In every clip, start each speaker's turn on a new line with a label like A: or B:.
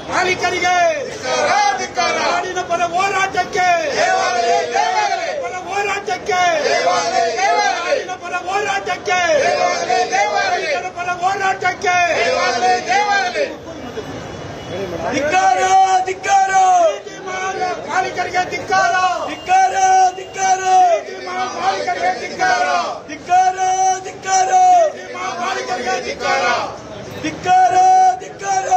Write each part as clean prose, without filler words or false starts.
A: ಮಾಲೀಕರಿಗೆ ನಾಡಿನ ಪರ ಹೋರಾಟಕ್ಕೆ ನಾಡಿನ ಪರ ಹೋರಾಟಕ್ಕೆ ರೈತರ ಪರ ಹೋರಾಟಕ್ಕೆ ಧಿಕ್ಕಾರ ಧಿಕ್ಕಾರ ಮಾಲೀಕರಿಗೆ ಧಿಕ್ಕಾರ ಧಿಕ್ಕಾರ ಧಿಕ್ಕಾರ ಮಾಲೀಕರಿಗೆ ಧಿಕ್ಕಾರ ಧಿಕ್ಕಾರ ಧಿಕ್ಕಾರ ಮಾಲೀಕರಿಗೆ ಧಿಕ್ಕಾರ ಧಿಕ್ಕಾರ ಧಿಕ್ಕಾರ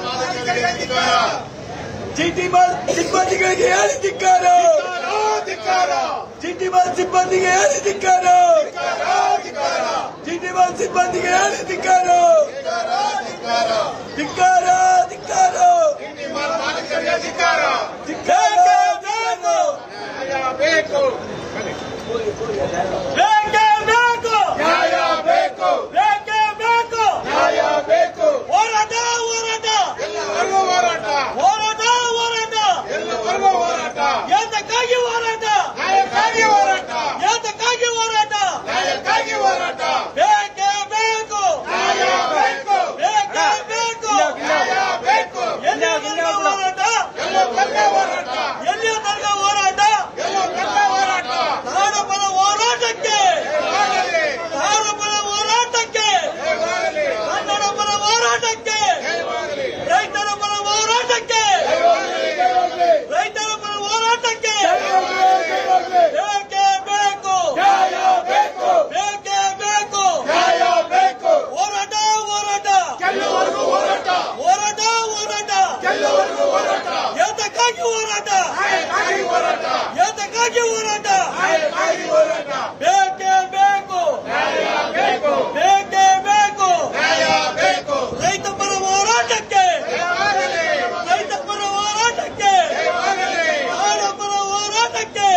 A: ಮಾಲೀಕರಿಗೆ ಧಿಕ್ಕಾರ ಚೀಟಿ ಬಾಲ್ ಸಿಬ್ಬಂದಿಗಳಿಗೆ ಹೇಳಿ ಧಿಕ್ಕಾರ ಧಿಕ್ಕಾರ ಚೀಟಿ ಬಾಲ್ ಸಿಬ್ಬಂದಿಗೆ ಹೇಳಿ ಧಿಕ್ಕಾರ ಚೀಟಿ ಬಾಲ್ ಸಿಬ್ಬಂದಿಗೆ ಹೇಳಿ ಧಿಕ್ಕಾರ ಧಿಕ್ಕಾರ ಧಿಕ್ಕಾರ ಮಾಲೀಕರಿಗೆ ಧಿಕ್ಕಾರ ಧಿಕ್ಕಾರ ಬೇಕು ಬೇಕೇ ಬೇಕು ನ್ಯಾಯ ಬೇಕು ಬೇಕೇ ಬೇಕು ನ್ಯಾಯ ಬೇಕು ಹೋರಾಟ ಹೋರಾಟ ಎಲ್ಲವರೆಗೂ ಹೋರಾಟ ಹೋರಾಟ ಹೋರಾಟ ಎಲ್ಲವರೆಗೂ ಹೋರಾಟ ಯಾತಕ್ಕಾಗಿ ಹೋರಾಟ ನ್ಯಾಯಕ್ಕಾಗಿ ಹೋರಾಟ ಯಾತಕ್ಕಾಗಿ ಹೋರಾಟ ನ್ಯಾಯಕ್ಕಾಗಿ ಹೋರಾಟ ಬೇಕೇ ಬೇಕು ನ್ಯಾಯ ಬೇಕು ಬೇಕೇ ಬೇಕು ನ್ಯಾಯ ಬೇಕು ಎಲ್ಲಿಯವರೆಗೂ ಹೋರಾಟ ಎಲ್ಲವರೆಗೂ ಹೋರಾಟ ಎಲ್ಲಿಯವರೆಗೂ ಹೋರಾಟ ಎಲ್ಲವರೆಗೂ ಹೋರಾಟ ನಾಡ ಪರ ಹೋರಾಟಕ್ಕೆ ನಾಡ ಪರ ಹೋರಾಟಕ್ಕೆ ಕನ್ನಡ ಪರ ಹೋರಾಟಕ್ಕೆ ರೈತರ ಪರ ಹೋರಾಟಕ್ಕೆ ರೈತರ ಪರ ಹೋರಾಟಕ್ಕೆ ಬೇಕೇ ಬೇಕು ನ್ಯಾಯ ಬೇಕು ಬೇಕೇ ಬೇಕು ನ್ಯಾಯ ಬೇಕು ಹೋರಾಟ ಹೋರಾಟ ಎಲ್ಲವರೆಗೂ ಹೋರಾಟ ಹೋರಾಟ ಹೋರಾಟ ಎಲ್ಲವರೆಗೂ ಹೋರಾಟ ಯಾತಕ್ಕಾಗಿ ಹೋರಾಟ ಹೋರಾಟ ಯಾತಕ್ಕಾಗಿ ಹೋರಾಟ ಹೋರಾಟ ಬೇಕೇ ಬೇಕು ನ್ಯಾಯ ಬೇಕು ಬೇಕೇ ಬೇಕು ನ್ಯಾಯ ಬೇಕು ರೈತ ಪರ ಹೋರಾಟಕ್ಕೆ ರೈತ ಪರ ಹೋರಾಟಕ್ಕೆ ನಾಡ ಪರ ಹೋರಾಟಕ್ಕೆ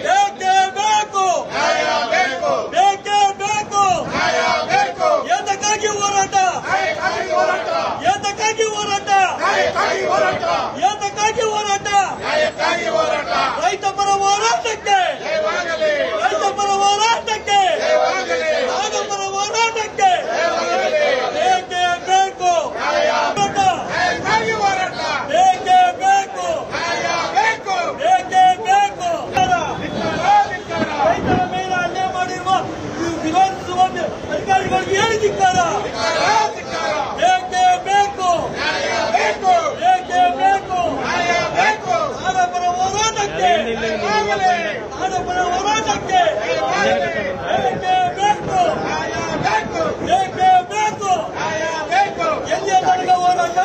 A: ಬೇಕೇ ಬೇಕು ನ್ಯಾಯ ಬೇಕು ಬೇಕೇ ಬೇಕು ನ್ಯಾಯ ಬೇಕು ಯಾತಕ್ಕಾಗಿ ಹೋರಾಟ ಯಾತಕ್ಕಾಗಿ ಹೋರಾಟ ಯಾತಕ್ಕಾಗಿ ಹೋರಾಟ ರೈತ ಪರ ಹೋರಾಟಕ್ಕೆ ರೈತ ಪರ ಹೋರಾಟಕ್ಕೆ ನಾಡ ಪರ ಹೋರಾಟಕ್ಕೆ ಬೇಕೇ ಬೇಕು ಬೇಕೇ ಬೇಕು ಬೇಕೇ ಬೇಕು ರೈತರ ಮೇಲೆ ಹಲ್ಲೆ ಮಾಡಿರುವ ವಿರೋಧಿಸುವ ಅಧಿಕಾರಿಗಳಿಗೆ ಹೇಳಿ ಧಿಕ್ಕಾರ ಬೇಕೇ ಬೇಕು ಬೇಕೇ ಬೇಕು ನಾಡ ಪರ ಹೋರಾಟಕ್ಕೆ ನಾಡ ಪರ ಹೋರಾಟಕ್ಕೆ ಬೇಕೇ ಬೇಕು ಬೇಕೇ ಬೇಕು ಎಲ್ಲಿಯವರೆಗೂ ಹೋರಾಟ